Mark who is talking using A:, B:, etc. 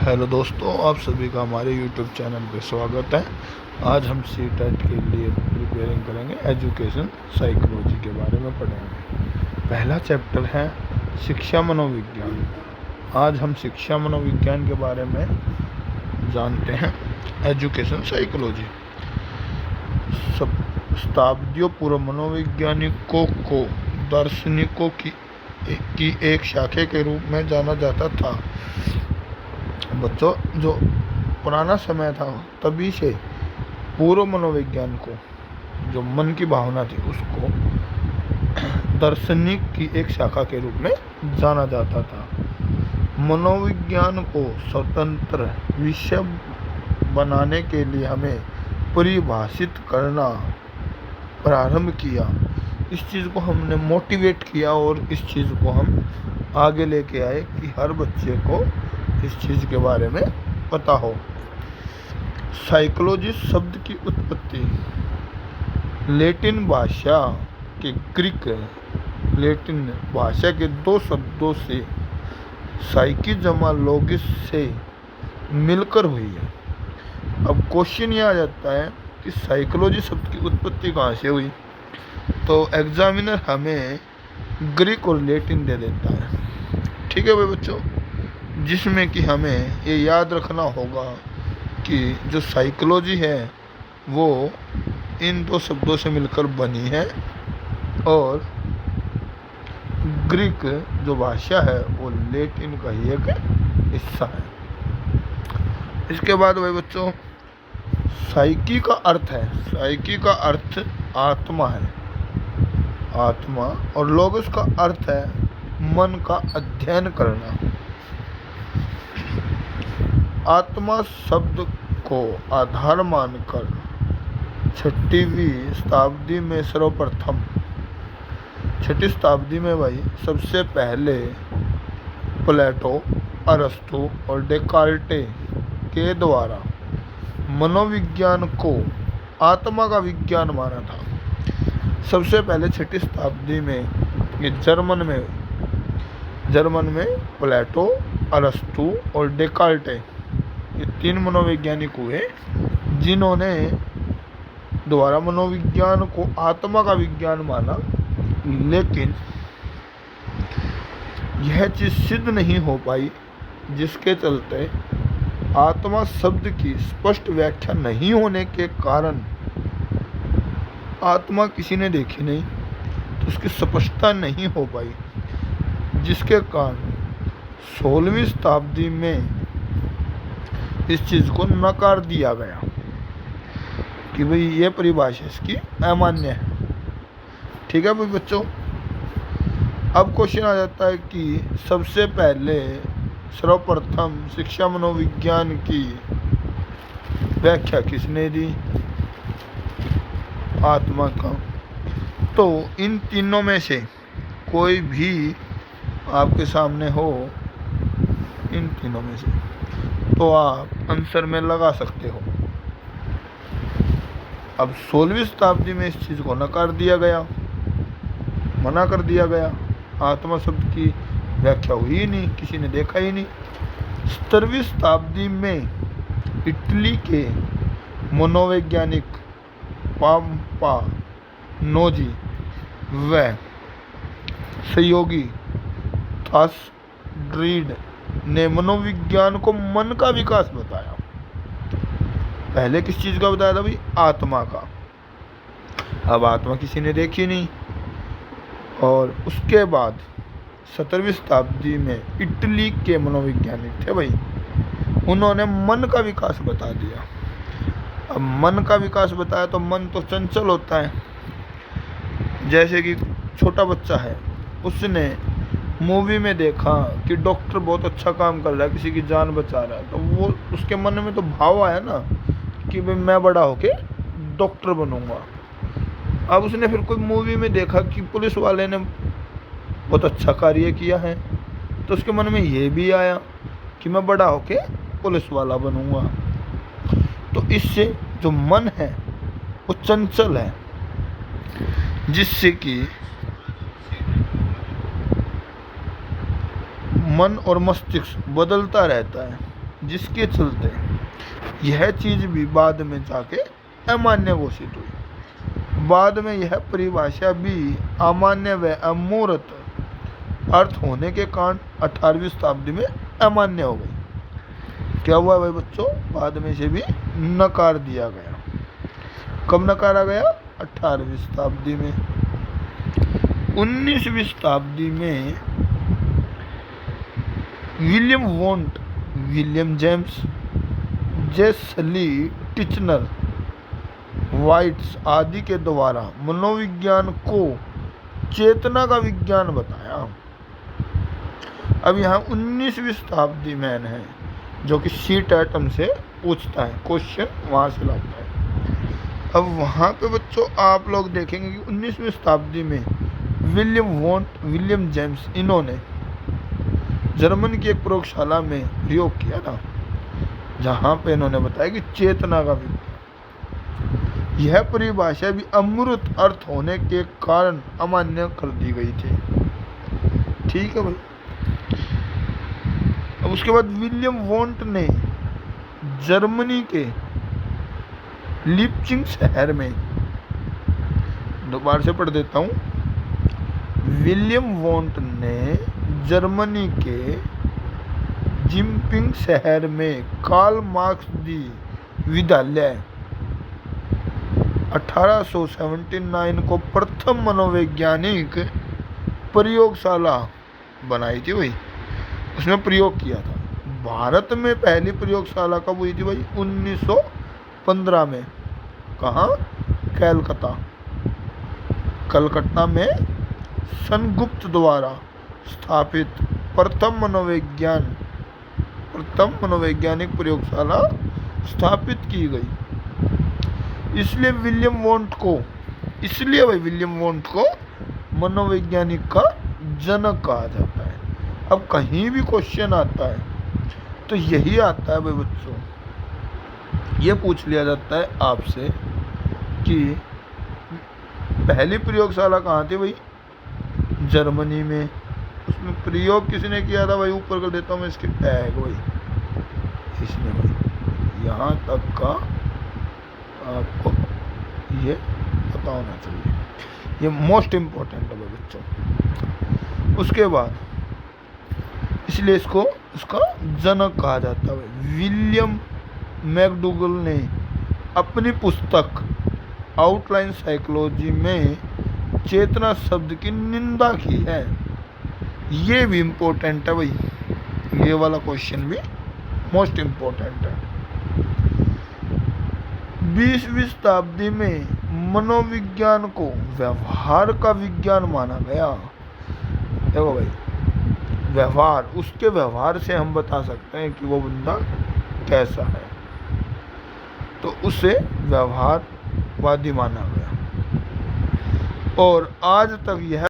A: Hello दोस्तों, आप सभी का हमारे YouTube चैनल पे स्वागत है। आज हम सी-टेट के लिए प्रिपेयरिंग करेंगे। एजुकेशन साइकोलॉजी के बारे में पढ़ेंगे। पहला चैप्टर है शिक्षा मनोविज्ञान। आज हम शिक्षा मनोविज्ञान के बारे में जानते हैं। एजुकेशन साइकोलॉजी शताब्दियों पूर्व मनोवैज्ञानिकों को दार्शनिकों की एक शाखा के रूप में जाना जाता था। बच्चों, जो पुराना समय था तभी से पूर्व मनोविज्ञान को, जो मन की भावना थी, उसको दार्शनिक की एक शाखा के रूप में जाना जाता था। मनोविज्ञान को स्वतंत्र विषय बनाने के लिए हमें परिभाषित करना प्रारंभ किया। इस चीज़ को हमने मोटिवेट किया और इस चीज़ को हम आगे लेके आए कि हर बच्चे को इस चीज़ के बारे में पता हो। साइकोलॉजी शब्द की उत्पत्ति लैटिन भाषा के ग्रीक लैटिन भाषा के दो शब्दों से साइकी जमा लोगिस से मिलकर हुई है। अब क्वेश्चन ये आ जाता है कि साइकोलॉजी शब्द की उत्पत्ति कहाँ से हुई, तो एग्जामिनर हमें ग्रीक और लैटिन दे देता है। ठीक है भाई बच्चों, जिसमें कि हमें ये याद रखना होगा कि जो साइकोलॉजी है वो इन दो शब्दों से मिलकर बनी है और ग्रीक जो भाषा है वो लैटिन का ही एक हिस्सा है। इसके बाद भाई बच्चों, साइकी का अर्थ है, साइकी का अर्थ आत्मा है, आत्मा, और लोगोस का अर्थ है मन का अध्ययन करना। आत्मा शब्द को आधार मानकर 6वीं शताब्दी में सर्वप्रथम 6वीं शताब्दी में भाई सबसे पहले प्लेटो, अरस्तु और डेकार्टे के द्वारा मनोविज्ञान को आत्मा का विज्ञान माना था। सबसे पहले 6वीं शताब्दी में ये जर्मन में प्लेटो, अरस्तु और डेकार्टे, ये 3 मनोवैज्ञानिक हुए जिन्होंने द्वारा मनोविज्ञान को आत्मा का विज्ञान माना। लेकिन यह चीज़ सिद्ध नहीं हो पाई, जिसके चलते आत्मा शब्द की स्पष्ट व्याख्या नहीं होने के कारण आत्मा किसी ने देखी नहीं, तो उसकी स्पष्टता नहीं हो पाई, जिसके कारण 16वीं शताब्दी में इस चीज़ को नकार दिया गया कि भाई ये परिभाषा इसकी अमान्य है। ठीक है भाई बच्चों, अब क्वेश्चन आ जाता है कि सबसे पहले सर्वप्रथम शिक्षा मनोविज्ञान की व्याख्या किसने दी, आत्मा का। तो इन तीनों में से कोई भी आपके सामने हो, इन तीनों में से, तो आप आंसर में लगा सकते हो। अब 16वीं शताब्दी में इस चीज़ को नकार दिया गया, मना कर दिया गया। आत्मा शब्द की व्याख्या हुई ही नहीं, किसी ने देखा ही नहीं। 17वीं शताब्दी में इटली के मनोवैज्ञानिक पाम्पानोजी व सहयोगी थासड्रीड ने मनोविज्ञान को मन का विकास बताया। पहले किस चीज़ का बताया था भाई? आत्मा का। अब आत्मा किसी ने देखी नहीं, और उसके बाद 17वीं शताब्दी में इटली के मनोवैज्ञानिक थे भाई, उन्होंने मन का विकास बता दिया। अब मन का विकास बताया तो मन तो चंचल होता है। जैसे कि छोटा बच्चा है, उसने मूवी में देखा कि डॉक्टर बहुत अच्छा काम कर रहा है, किसी की जान बचा रहा है, तो वो उसके मन में तो भाव आया ना कि भाई मैं बड़ा होके डॉक्टर बनूंगा। अब उसने फिर कोई मूवी में देखा कि पुलिस वाले ने बहुत अच्छा कार्य किया है, तो उसके मन में ये भी आया कि मैं बड़ा होके पुलिस वाला बनूंगा। तो इससे जो मन है वो चंचल है, जिससे कि मन और मस्तिष्क बदलता रहता है। जिसके चलते यह चीज भी बाद में जाके अमान्य घोषित हुई। बाद में यह परिभाषा भी अमान्य व अमूर्त अर्थ होने के कारण 18वीं शताब्दी में अमान्य हो गई। क्या हुआ भाई बच्चों, बाद में से भी नकार दिया गया। कब नकारा गया? 18वीं शताब्दी में। 19वीं शताब्दी में विलियम वोंट, विलियम जेम्स, जेसली टिचनर, वाइट्स आदि के द्वारा मनोविज्ञान को चेतना का विज्ञान बताया। अब यहाँ 19वीं शताब्दी मैन है जो कि सीट एटम से पूछता है, क्वेश्चन वहाँ से लाता है। अब वहाँ पे बच्चों आप लोग देखेंगे कि 19वीं शताब्दी में विलियम वोंट, विलियम जेम्स, इन्होंने जर्मन की एक प्रयोगशाला में प्रयोग किया था, जहाँ पे इन्होंने बताया कि चेतना का विज्ञान, यह परिभाषा भी अमूर्त अर्थ होने के कारण अमान्य कर दी गई थी। ठीक है भाई। अब उसके बाद विलियम वोंट ने जर्मनी के लिपचिंग शहर में, दोबारा से पढ़ देता हूँ, विलियम वोंट ने जर्मनी के जिम्पिंग शहर में कार्ल मार्क्स दी विद्यालय 1879 को प्रथम मनोवैज्ञानिक प्रयोगशाला बनाई थी भाई, उसमें प्रयोग किया था। भारत में पहली प्रयोगशाला कब हुई थी भाई? 1915 में। कहाँ? कलकत्ता में सनगुप्त द्वारा स्थापित प्रथम मनोवैज्ञानिक प्रयोगशाला स्थापित की गई। इसलिए विलियम वोंट को मनोवैज्ञानिक का जनक कहा जाता है। अब कहीं भी क्वेश्चन आता है तो यही आता है भाई बच्चों, ये पूछ लिया जाता है आपसे कि पहली प्रयोगशाला कहाँ थी भाई? जर्मनी में। उसमें प्रयोग किसने किया था भाई? ऊपर कर देता हूँ मैं इसके टैग भाई, इसने भाई। यहाँ तक का आपको ये पता होना चाहिए, ये मोस्ट इम्पोर्टेंट है भाई बच्चों। उसके बाद इसलिए इसको उसका जनक कहा जाता है। विलियम मैकडूगल ने अपनी पुस्तक आउटलाइन साइकोलॉजी में चेतना शब्द की निंदा की है। ये भी इम्पोर्टेंट है भाई, ये वाला क्वेश्चन भी मोस्ट इम्पोर्टेंट है। 20वीं शताब्दी में मनोविज्ञान को व्यवहार का विज्ञान माना गया। देखो भाई, व्यवहार, उसके व्यवहार से हम बता सकते हैं कि वो बंदा कैसा है, तो उसे व्यवहारवादी माना गया। और आज तक यह